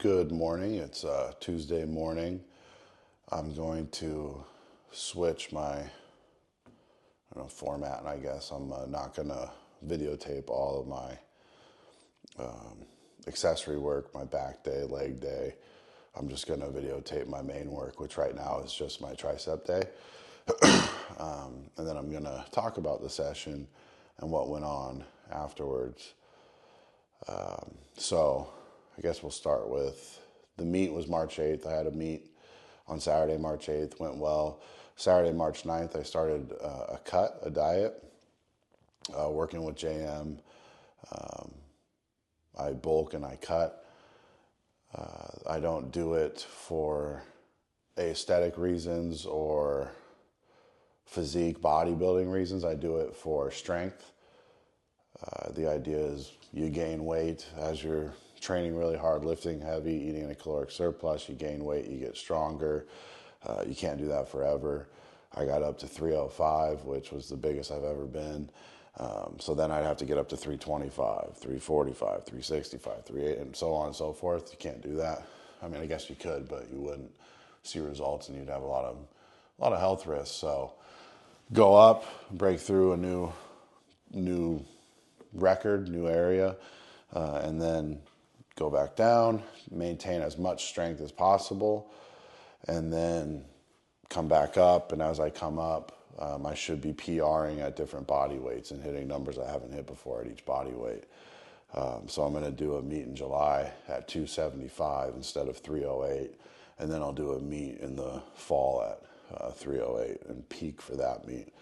Good morning. It's Tuesday morning. I'm going to switch my format, and I guess I'm not going to videotape all of my accessory work, my back day, leg day. I'm just going to videotape my main work, which right now is just my tricep day. And then I'm going to talk about the session and what went on afterwards. So I guess we'll start with the meet was March 8th. I had a meet on Saturday, March 8th, went well. Saturday, March 9th, I started a diet, working with JM. I bulk and I cut. I don't do it for aesthetic reasons or physique bodybuilding reasons. I do it for strength. The idea is you gain weight as you're training really hard, lifting heavy, eating a caloric surplus. You gain weight, you get stronger. You can't do that forever. I got up to 305, which was the biggest I've ever been. So then I'd have to get up to 325, 345, 365, 38, and so on and so forth. You can't do that. I mean, I guess you could, but you wouldn't see results, and you'd have a lot of health risks. So go up, break through a new record, new area, and then go back down, maintain as much strength as possible, and then come back up. And as I come up, I should be PRing at different body weights and hitting numbers I haven't hit before at each body weight. So I'm going to do a meet in July at 275 instead of 308, and then I'll do a meet in the fall at 308 and peak for that meet.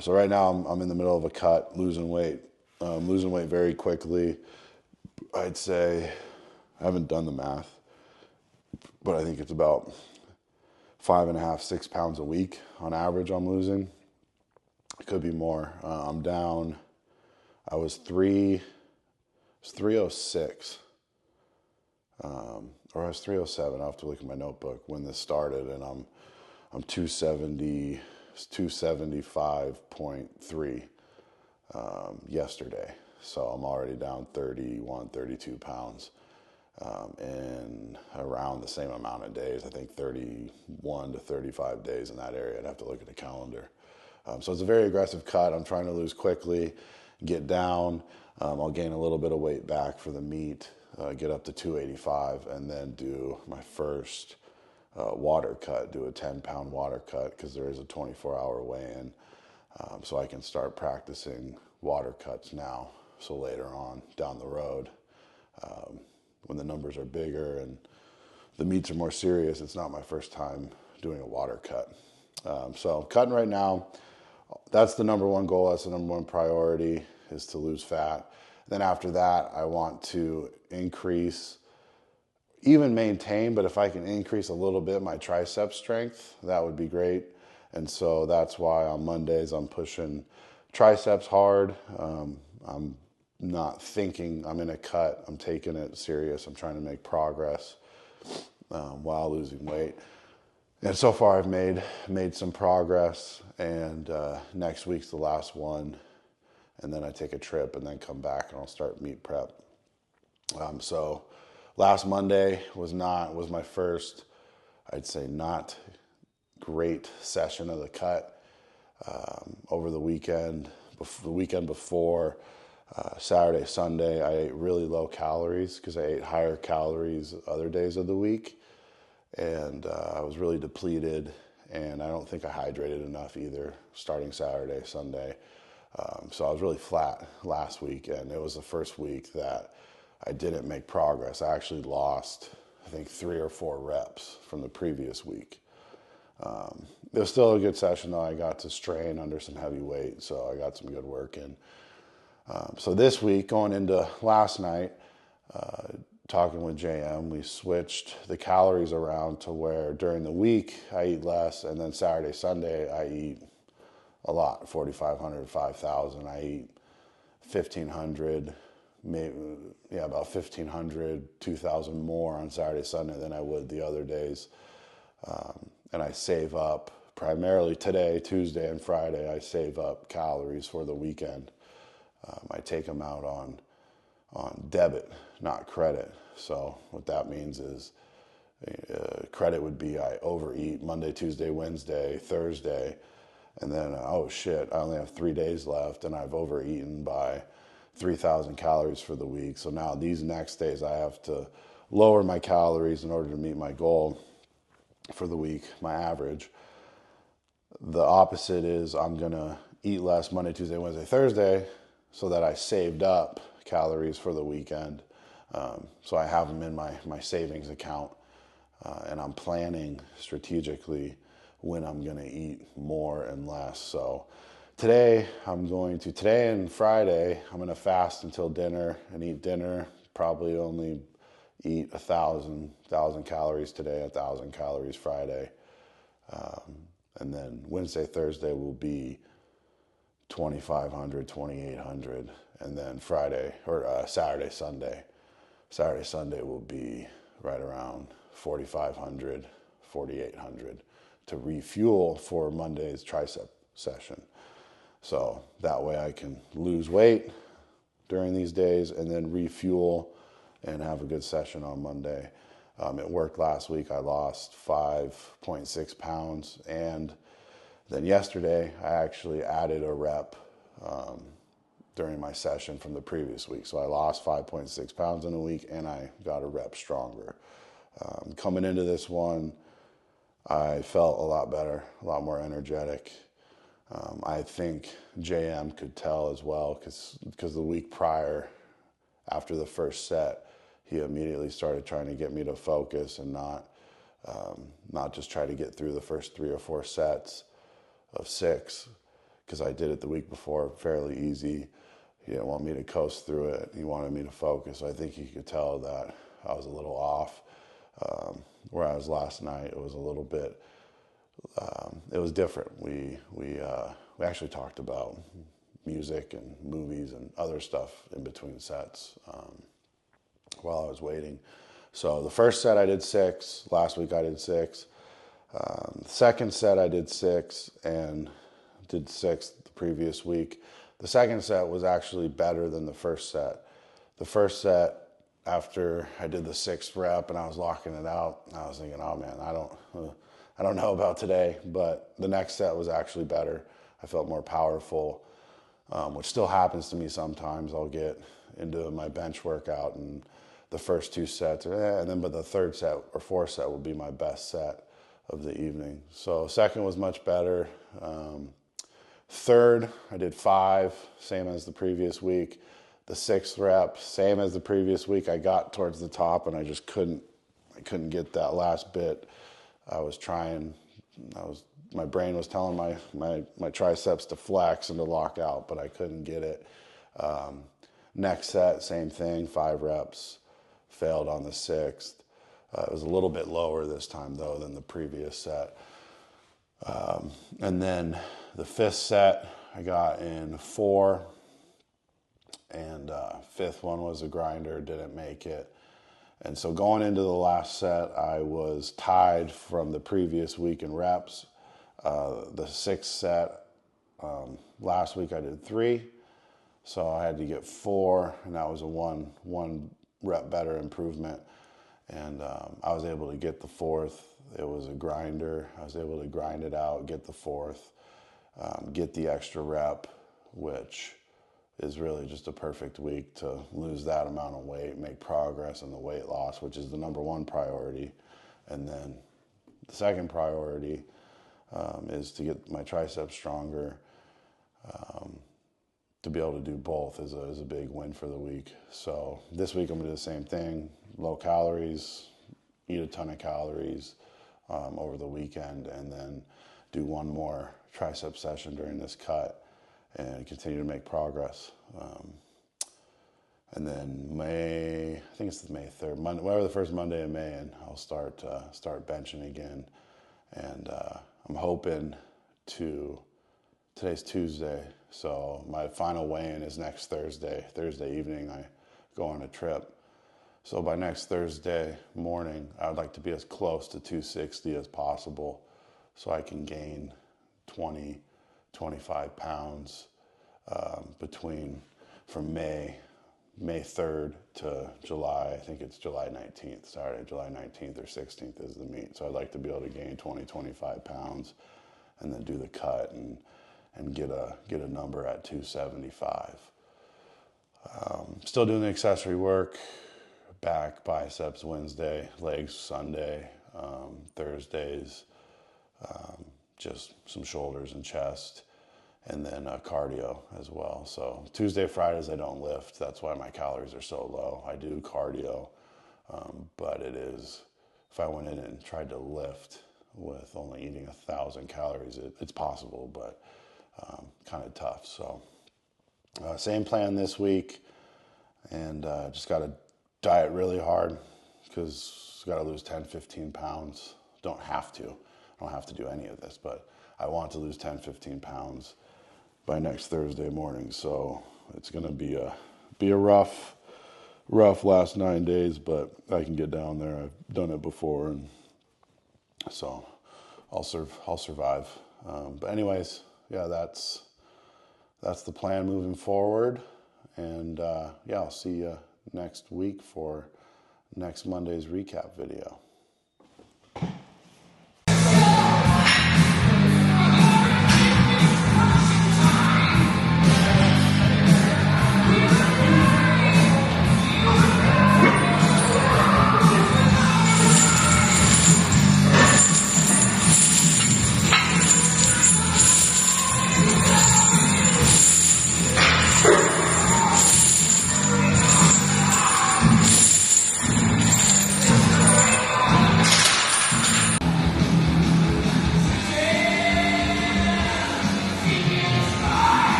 So right now I'm in the middle of a cut, losing weight very quickly. I'd say, I haven't done the math, but I think it's about 5.5, 6 pounds a week on average I'm losing. It could be more. I'm down. I was 306, or I was 307. I'll have to look at my notebook when this started, and I'm 275.3 yesterday. So I'm already down 31, 32 pounds in around the same amount of days. I think 31 to 35 days in that area. I'd have to look at the calendar. So it's a very aggressive cut. I'm trying to lose quickly, get down. I'll gain a little bit of weight back for the meet, get up to 285, and then do my first water cut, do a 10-pound water cut, because there is a 24-hour weigh-in. So I can start practicing water cuts now. So later on down the road, when the numbers are bigger and the meets are more serious, it's not my first time doing a water cut. So cutting right now, that's the number one goal. That's the number one priority, is to lose fat. Then after that, I want to increase, even maintain, but if I can increase a little bit my tricep strength, that would be great. And so that's why on Mondays I'm pushing triceps hard. I'm not thinking I'm in a cut. I'm taking it serious. I'm trying to make progress while losing weight. And so far I've made some progress, and next week's the last one. And then I take a trip and then come back and I'll start meet prep. So last Monday was my first, I'd say, not great session of the cut. Over the weekend before, Saturday, Sunday, I ate really low calories because I ate higher calories other days of the week. And I was really depleted, and I don't think I hydrated enough either starting Saturday, Sunday. So I was really flat last week, and it was the first week that I didn't make progress. I actually lost, I think, 3 or 4 reps from the previous week. It was still a good session, though. I got to strain under some heavy weight, so I got some good work in. So this week, going into last night, talking with JM, we switched the calories around to where during the week I eat less, and then Saturday, Sunday I eat a lot, 4,500, 5,000. I eat 1,500, maybe, about 1,500, 2,000 more on Saturday, Sunday than I would the other days. And I save up, primarily today, Tuesday and Friday, I save up calories for the weekend. I take them out on debit, not credit. So what that means is credit would be I overeat Monday, Tuesday, Wednesday, Thursday, and then, oh shit, I only have 3 days left and I've overeaten by 3,000 calories for the week. So now these next days I have to lower my calories in order to meet my goal for the week, my average. The opposite is I'm going to eat less Monday, Tuesday, Wednesday, Thursday so that I saved up calories for the weekend. So I have them in my savings account, and I'm planning strategically when I'm going to eat more and less. So today and Friday, I'm going to fast until dinner and eat dinner. Probably only eat 1,000 calories today, 1,000 calories Friday. And then Wednesday, Thursday will be 2,500, 2,800. And then Saturday, Sunday will be right around 4,500, 4,800 to refuel for Monday's tricep session. So that way I can lose weight during these days and then refuel and have a good session on Monday. It worked last week. I lost 5.6 pounds. And then yesterday, I actually added a rep during my session from the previous week. So I lost 5.6 pounds in a week and I got a rep stronger. Coming into this one, I felt a lot better, a lot more energetic. I think JM could tell as well because the week prior, after the first set, he immediately started trying to get me to focus and not just try to get through the first 3 or 4 sets of 6, because I did it the week before fairly easy. He didn't want me to coast through it. He wanted me to focus. So I think he could tell that I was a little off. Whereas last night it was a little bit, it was different. We actually talked about music and movies and other stuff in between sets while I was waiting. So the first set I did 6. Last week I did 6. The second set I did 6 and did 6 the previous week. The second set was actually better than the first set. The first set, after I did the 6th rep and I was locking it out, I was thinking, oh man, I don't know about today, but the next set was actually better. I felt more powerful, which still happens to me sometimes. I'll get into my bench workout and the first 2 sets, but the third set or fourth set will be my best set of the evening. So second was much better. Third, I did 5, same as the previous week. The 6th rep, same as the previous week. I got towards the top and I just couldn't get that last bit. My brain was telling my triceps to flex and to lock out, but I couldn't get it. Next set, same thing, 5 reps, failed on the 6th. It was a little bit lower this time though than the previous set. And then the 5th set, I got in 4, and 5th one was a grinder, didn't make it. And so going into the last set, I was tied from the previous week in reps. The 6th set, last week I did 3, so I had to get 4, and that was a one rep better improvement. And I was able to get the 4th. It was a grinder. I was able to grind it out, get the 4th, get the extra rep, which is really just a perfect week to lose that amount of weight, make progress in the weight loss, which is the number 1 priority. And then the second priority is to get my triceps stronger. To be able to do both is a big win for the week. So this week I'm going to do the same thing, low calories, eat a ton of calories over the weekend, and then do one more tricep session during this cut and continue to make progress. And then May, I think it's May 3rd, whatever the first Monday in May, and I'll start benching again. And I'm hoping today's Tuesday, so my final weigh-in is next Thursday. Thursday evening, I go on a trip. So by next Thursday morning, I would like to be as close to 260 as possible so I can gain 25 pounds from May May 3rd to July, I think it's July 19th, Saturday, July 19th or 16th is the meet. So I'd like to be able to gain 20, 25 pounds and then do the cut and get a number at 275. Still doing the accessory work, back, biceps Wednesday, legs Sunday, Thursdays, just some shoulders and chest, and then cardio as well. So Tuesday, Fridays, I don't lift. That's why my calories are so low. I do cardio, but it is, if I went in and tried to lift with only eating 1,000 calories, it's possible, but kind of tough. So same plan this week, and just got to diet really hard because got to lose 10, 15 pounds. Don't have to. I don't have to do any of this, but I want to lose 10, 15 pounds by next Thursday morning. So it's going to be a rough last 9 days, but I can get down there. I've done it before, and so I'll survive. But anyways, yeah, that's the plan moving forward. And yeah, I'll see you next week for next Monday's recap video.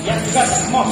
Yes, you got it. Come on.